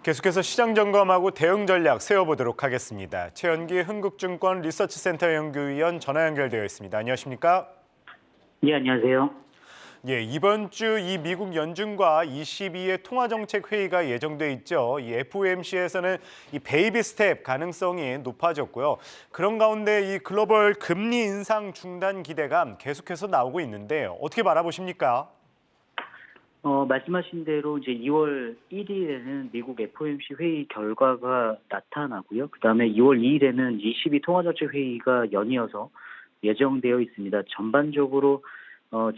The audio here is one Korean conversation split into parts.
계속해서 시장 점검하고 대응 전략 세워보도록 하겠습니다. 최연기 흥국증권 리서치센터 연구위원 전화 연결되어 있습니다. 안녕하십니까? 예, 안녕하세요. 예, 이번 주 이 미국 연준과 ECB의 통화정책 회의가 예정돼 있죠. 이 FOMC에서는 이 베이비 스텝 가능성이 높아졌고요. 그런 가운데 이 글로벌 금리 인상 중단 기대감 계속해서 나오고 있는데 어떻게 바라보십니까? 말씀하신 대로 이제 2월 1일에는 미국 FOMC 회의 결과가 나타나고요. 그다음에 2월 2일에는 ECB 통화정책 회의가 연이어서 예정되어 있습니다. 전반적으로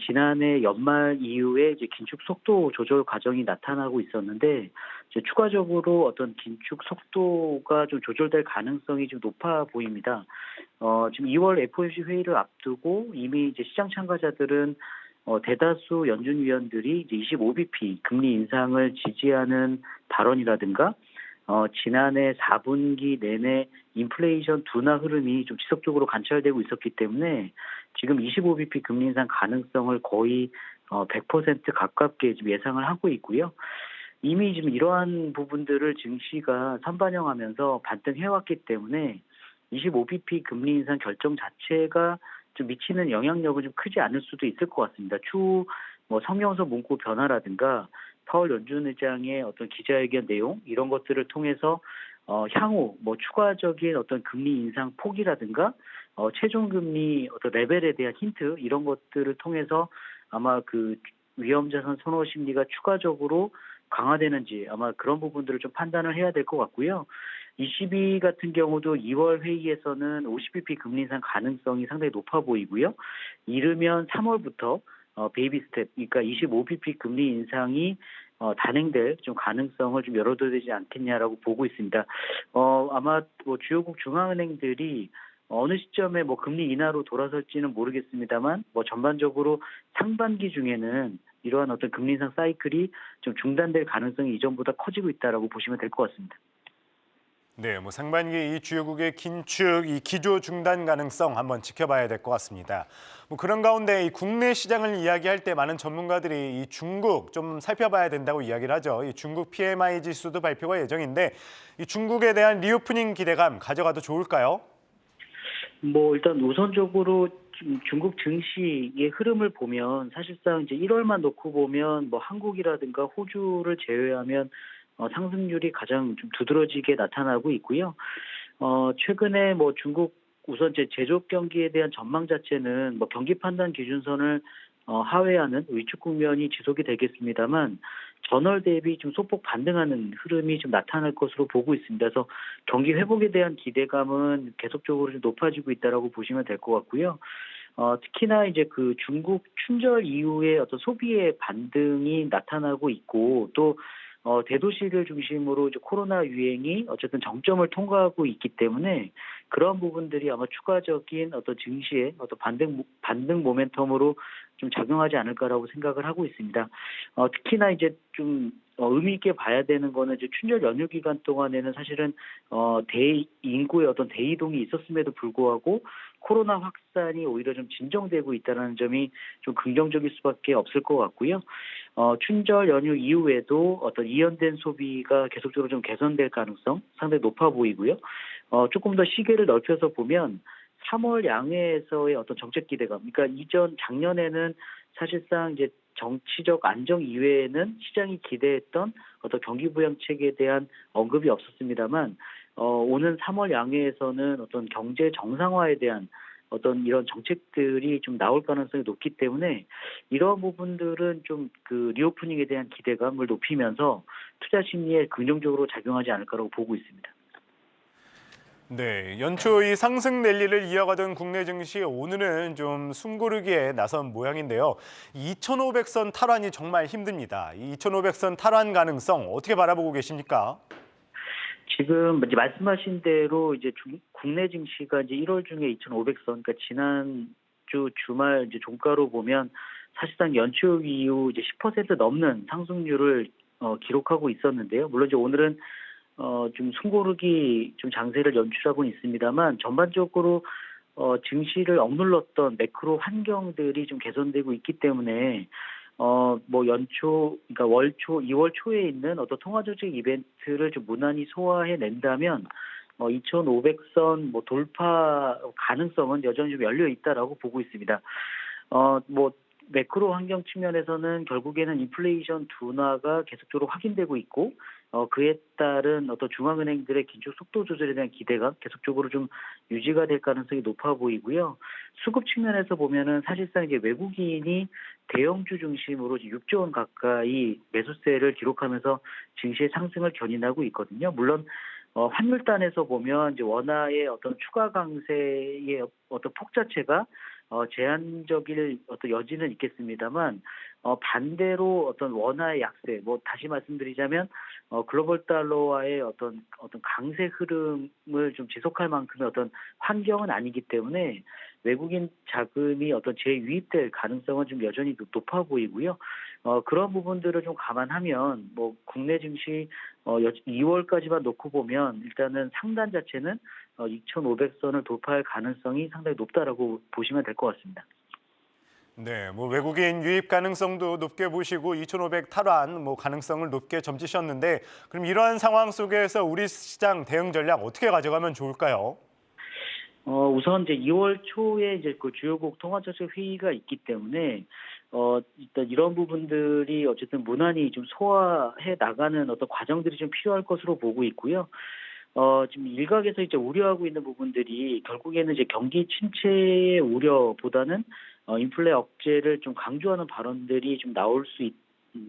지난해 연말 이후에 이제 긴축 속도 조절 과정이 나타나고 있었는데 이제 추가적으로 어떤 긴축 속도가 좀 조절될 가능성이 좀 높아 보입니다. 지금 2월 FOMC 회의를 앞두고 이미 이제 시장 참가자들은 대다수 연준 위원들이 이제 25bp 금리 인상을 지지하는 발언이라든가 지난해 4분기 내내 인플레이션 둔화 흐름이 좀 지속적으로 관찰되고 있었기 때문에 지금 25bp 금리 인상 가능성을 거의 100% 가깝게 지금 예상을 하고 있고요. 이미 지금 이러한 부분들을 증시가 선반영하면서 반등해왔기 때문에 25bp 금리 인상 결정 자체가 좀 미치는 영향력은 좀 크지 않을 수도 있을 것 같습니다. 추후 성명서 문구 변화라든가 파월 연준 의장의 어떤 기자회견 내용 이런 것들을 통해서 향후 추가적인 어떤 금리 인상 폭이라든가 최종 금리 어떤 레벨에 대한 힌트 이런 것들을 통해서 아마 그 위험자산 선호 심리가 추가적으로 강화되는지 아마 그런 부분들을 좀 판단을 해야 될 것 같고요. ECB 같은 경우도 2월 회의에서는 50bp 금리 인상 가능성이 상당히 높아 보이고요. 이르면 3월부터 베이비 스텝, 그러니까 25bp 금리 인상이 단행될 좀 가능성을 좀 열어둬야 되지 않겠냐라고 보고 있습니다. 아마 주요국 중앙은행들이 어느 시점에 금리 인하로 돌아설지는 모르겠습니다만 전반적으로 상반기 중에는 이러한 어떤 금리 인상 사이클이 좀 중단될 가능성이 이전보다 커지고 있다라고 보시면 될 것 같습니다. 네, 상반기 이 주요국의 긴축, 이 기조 중단 가능성 한번 지켜봐야 될 것 같습니다. 그런 가운데 이 국내 시장을 이야기할 때 많은 전문가들이 이 중국 좀 살펴봐야 된다고 이야기를 하죠. 이 중국 PMI 지수도 발표가 예정인데 이 중국에 대한 리오프닝 기대감 가져가도 좋을까요? 일단 우선적으로 중국 증시의 흐름을 보면 사실상 이제 1월만 놓고 보면 한국이라든가 호주를 제외하면 상승률이 가장 좀 두드러지게 나타나고 있고요. 최근에 중국 우선 제조업 경기에 대한 전망 자체는 경기 판단 기준선을 하회하는 위축 국면이 지속이 되겠습니다만 전월 대비 좀 소폭 반등하는 흐름이 좀 나타날 것으로 보고 있습니다. 그래서 경기 회복에 대한 기대감은 계속적으로 좀 높아지고 있다라고 보시면 될 것 같고요. 특히나 이제 그 중국 춘절 이후에 어떤 소비의 반등이 나타나고 있고 또 대도시를 중심으로 이제 코로나 유행이 어쨌든 정점을 통과하고 있기 때문에 그런 부분들이 아마 추가적인 어떤 증시의 어떤 반등 모멘텀으로 좀 작용하지 않을까라고 생각을 하고 있습니다. 특히나 이제 좀 의미 있게 봐야 되는 거는 이제 춘절 연휴 기간 동안에는 사실은 인구의 어떤 대이동이 있었음에도 불구하고 코로나 확산이 오히려 좀 진정되고 있다는 점이 좀 긍정적일 수밖에 없을 것 같고요. 춘절 연휴 이후에도 어떤 이연된 소비가 계속적으로 좀 개선될 가능성 상당히 높아 보이고요. 조금 더 시계를 넓혀서 보면 3월 양회에서의 어떤 정책 기대감, 그러니까 작년에는 사실상 이제 정치적 안정 이외에는 시장이 기대했던 어떤 경기 부양책에 대한 언급이 없었습니다만 오는 3월 양회에서는 어떤 경제 정상화에 대한 어떤 이런 정책들이 좀 나올 가능성이 높기 때문에 이런 부분들은 좀 그 리오프닝에 대한 기대감을 높이면서 투자 심리에 긍정적으로 작용하지 않을까라고 보고 있습니다. 네, 연초 이 상승 랠리를 이어가던 국내 증시 오늘은 좀 숨고르기에 나선 모양인데요. 2,500선 탈환이 정말 힘듭니다. 이 2,500선 탈환 가능성 어떻게 바라보고 계십니까? 지금 이제 말씀하신 대로 이제 국내 증시가 이제 1월 중에 2,500선, 그러니까 지난주 주말 이제 종가로 보면 사실상 연초 이후 이제 10% 넘는 상승률을 기록하고 있었는데요. 물론 이제 오늘은 좀 숨고르기 좀 장세를 연출하고 있습니다만 전반적으로 증시를 억눌렀던 매크로 환경들이 좀 개선되고 있기 때문에 뭐 연초, 그러니까 월초, 2월 초에 있는 어떤 통화 정책 이벤트를 좀 무난히 소화해 낸다면 2,500선 뭐 돌파 가능성은 여전히 좀 열려 있다라고 보고 있습니다. 뭐 매크로 환경 측면에서는 결국에는 인플레이션 둔화가 계속적으로 확인되고 있고, 그에 따른 어떤 중앙은행들의 긴축 속도 조절에 대한 기대가 계속적으로 좀 유지가 될 가능성이 높아 보이고요. 수급 측면에서 보면은 사실상 이제 외국인이 대형주 중심으로 6조 원 가까이 매수세를 기록하면서 증시의 상승을 견인하고 있거든요. 물론 환율단에서 보면 이제 원화의 어떤 추가 강세의 어떤 폭 자체가 제한적일 어떤 여지는 있겠습니다만, 반대로 어떤 원화의 약세, 뭐 다시 말씀드리자면 글로벌 달러와의 어떤 강세 흐름을 좀 지속할 만큼의 어떤 환경은 아니기 때문에 외국인 자금이 어떤 재유입될 가능성은 좀 여전히 높아 보이고요. 그런 부분들을 좀 감안하면 뭐 국내 증시 2월까지만 놓고 보면 일단은 상단 자체는 2,500선을 돌파할 가능성이 상당히 높다라고 보시면 될 것 같습니다. 네, 뭐 외국인 유입 가능성도 높게 보시고 2,500 탈환 뭐 가능성을 높게 점치셨는데 그럼 이러한 상황 속에서 우리 시장 대응 전략 어떻게 가져가면 좋을까요? 우선 이제 2월 초에 이제 그 주요국 통화정책 회의가 있기 때문에 일단 이런 부분들이 어쨌든 무난히 좀 소화해 나가는 어떤 과정들이 좀 필요할 것으로 보고 있고요. 지금 일각에서 이제 우려하고 있는 부분들이 결국에는 이제 경기 침체의 우려보다는 인플레 억제를 좀 강조하는 발언들이 좀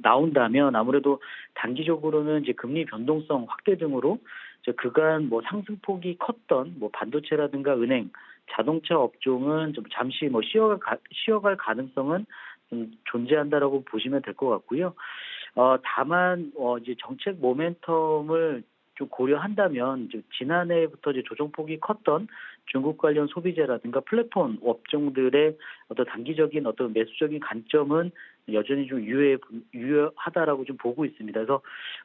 나온다면 아무래도 단기적으로는 이제 금리 변동성 확대 등으로 이제 그간 뭐 상승폭이 컸던 뭐 반도체라든가 은행, 자동차 업종은 좀 잠시 뭐 쉬어갈 가능성은 좀 존재한다라고 보시면 될 것 같고요. 다만 이제 정책 모멘텀을 좀 고려한다면 이제 지난해부터 이제 조정폭이 컸던 중국 관련 소비재라든가 플랫폼 업종들의 어떤 단기적인 어떤 매수적인 관점은 여전히 좀 유효하다라고 좀 보고 있습니다. 그래서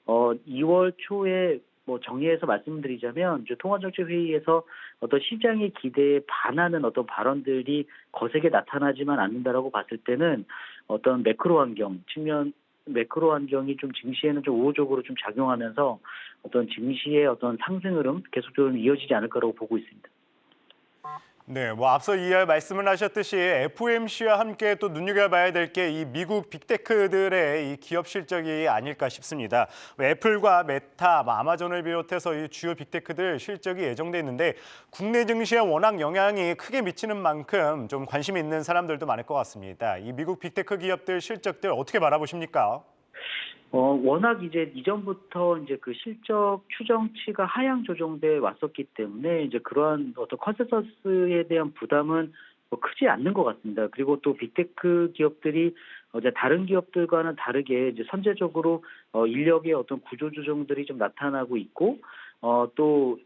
2월 초에 뭐 정리해서 말씀드리자면 이제 통화정책 회의에서 어떤 시장의 기대에 반하는 어떤 발언들이 거세게 나타나지만 않는다라고 봤을 때는 어떤 매크로 환경이 좀 증시에는 좀 우호적으로 좀 작용하면서 어떤 증시의 어떤 상승 흐름 계속적으로 이어지지 않을까라고 보고 있습니다. 네, 뭐 앞서 말씀을 하셨듯이 FOMC와 함께 또 눈여겨봐야 될 게 이 미국 빅테크들의 이 기업 실적이 아닐까 싶습니다. 뭐 애플과 메타, 뭐 아마존을 비롯해서 이 주요 빅테크들 실적이 예정돼 있는데 국내 증시에 워낙 영향이 크게 미치는 만큼 좀 관심 있는 사람들도 많을 것 같습니다. 이 미국 빅테크 기업들 실적들 어떻게 바라보십니까? 워낙 이제 이전부터 이제 그 실적 추정치가 하향 조정돼 왔었기 때문에 이제 그러한 어떤 컨센서스에 대한 부담은 뭐 크지 않는 것 같습니다. 그리고 또 빅테크 기업들이 이제 다른 기업들과는 다르게 이제 선제적으로 인력의 어떤 구조 조정들이 좀 나타나고 있고, 또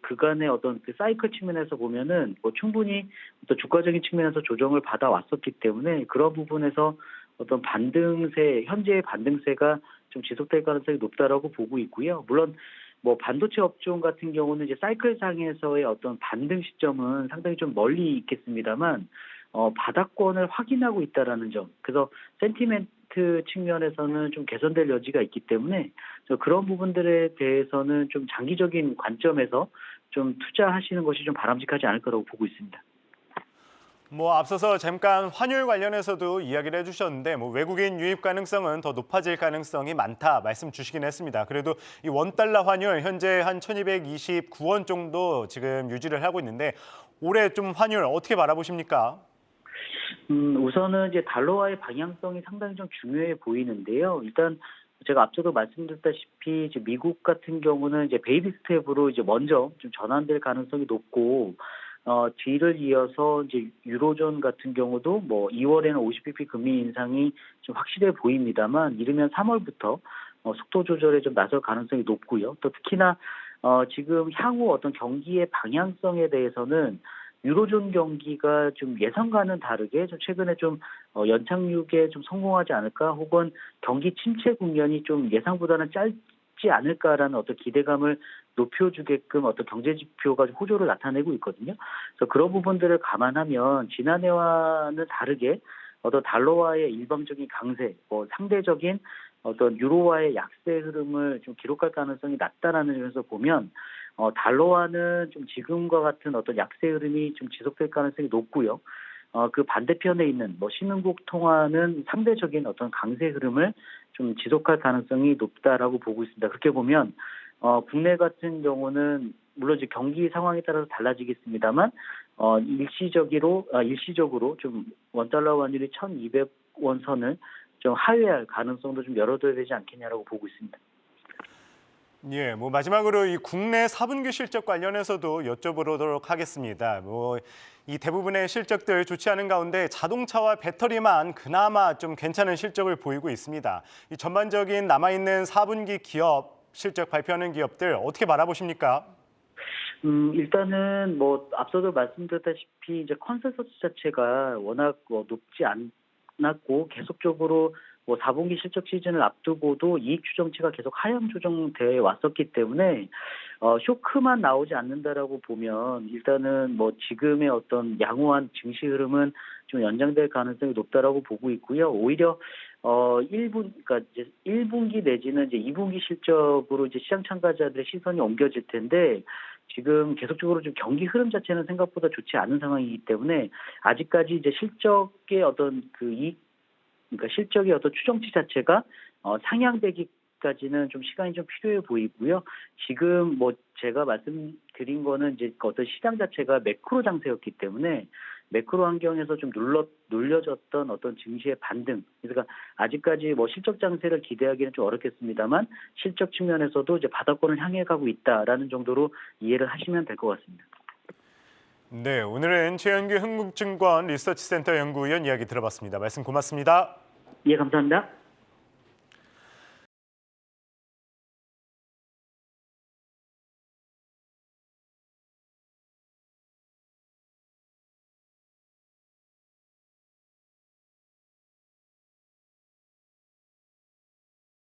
그간의 어떤 그 사이클 측면에서 보면은 뭐 충분히 어떤 주가적인 측면에서 조정을 받아 왔었기 때문에 그런 부분에서 어떤 현재의 반등세가 좀 지속될 가능성이 높다라고 보고 있고요. 물론 뭐 반도체 업종 같은 경우는 이제 사이클상에서의 어떤 반등 시점은 상당히 좀 멀리 있겠습니다만, 바닥권을 확인하고 있다라는 점. 그래서 센티멘트 측면에서는 좀 개선될 여지가 있기 때문에 그런 부분들에 대해서는 좀 장기적인 관점에서 좀 투자하시는 것이 좀 바람직하지 않을 거라고 보고 있습니다. 뭐 앞서서 잠깐 환율 관련해서도 이야기를 해주셨는데 뭐 외국인 유입 가능성은 더 높아질 가능성이 많다 말씀 주시긴 했습니다. 그래도 이 원달러 환율 현재 한 1,229원 정도 지금 유지를 하고 있는데 올해 좀 환율 어떻게 바라보십니까? 우선은 이제 달러와의 방향성이 상당히 좀 중요해 보이는데요. 일단 제가 앞서도 말씀드렸다시피 이제 미국 같은 경우는 이제 베이비 스텝으로 이제 먼저 좀 전환될 가능성이 높고, 뒤를 이어서 이제 유로존 같은 경우도 뭐 2월에는 50bp 금리 인상이 좀 확실해 보입니다만 이르면 3월부터 속도 조절에 좀 나설 가능성이 높고요. 또 특히나 지금 향후 어떤 경기의 방향성에 대해서는 유로존 경기가 좀 예상과는 다르게 좀 최근에 좀 연착륙에 좀 성공하지 않을까, 혹은 경기 침체 국면이 좀 예상보다는 짧지 않을까라는 어떤 기대감을 높여주게끔 어떤 경제 지표가 좀 호조를 나타내고 있거든요. 그래서 그런 부분들을 감안하면 지난해와는 다르게 어떤 달러화의 일방적인 강세, 상대적인 어떤 유로화의 약세 흐름을 좀 기록할 가능성이 낮다라는 점에서 보면 달러화는 좀 지금과 같은 어떤 약세 흐름이 좀 지속될 가능성이 높고요. 그 반대편에 있는 신흥국 통화는 상대적인 어떤 강세 흐름을 좀 지속할 가능성이 높다라고 보고 있습니다. 그렇게 보면 국내 같은 경우는 물론 이제 경기 상황에 따라서 달라지겠습니다만 일시적으로 좀 원달러 환율이 1,200원 선을 좀 하회할 가능성도 좀 열어둬야 되지 않겠냐라고 보고 있습니다. 예, 마지막으로 이 국내 4분기 실적 관련해서도 여쭤보도록 하겠습니다. 이 대부분의 실적들 좋지 않은 가운데 자동차와 배터리만 그나마 좀 괜찮은 실적을 보이고 있습니다. 이 전반적인 남아있는 4분기 기업 실적 발표하는 기업들 어떻게 바라보십니까? 일단은 앞서도 말씀드렸다시피 이제 컨센서스 자체가 워낙 높지 않았고 계속적으로 4분기 실적 시즌을 앞두고도 이익 추정치가 계속 하향 조정돼 왔었기 때문에 쇼크만 나오지 않는다라고 보면 일단은 지금의 어떤 양호한 증시 흐름은 좀 연장될 가능성이 높다라고 보고 있고요. 오히려 1분기 내지는 이제 2분기 실적으로 이제 시장 참가자들의 시선이 옮겨질 텐데 지금 계속적으로 좀 경기 흐름 자체는 생각보다 좋지 않은 상황이기 때문에 아직까지 이제 실적의 어떤 그러니까 실적의 어떤 추정치 자체가 상향되기까지는 좀 시간이 좀 필요해 보이고요. 지금 제가 말씀드린 거는 이제 어떤 시장 자체가 매크로 장세였기 때문에 매크로 환경에서 좀 눌려졌던 어떤 증시의 반등. 그러니까 아직까지 실적 장세를 기대하기는 좀 어렵겠습니다만 실적 측면에서도 이제 바닥권을 향해 가고 있다라는 정도로 이해를 하시면 될 것 같습니다. 네, 오늘은 최현규 흥국증권 리서치센터 연구위원 이야기 들어봤습니다. 말씀 고맙습니다. 예, 감사합니다.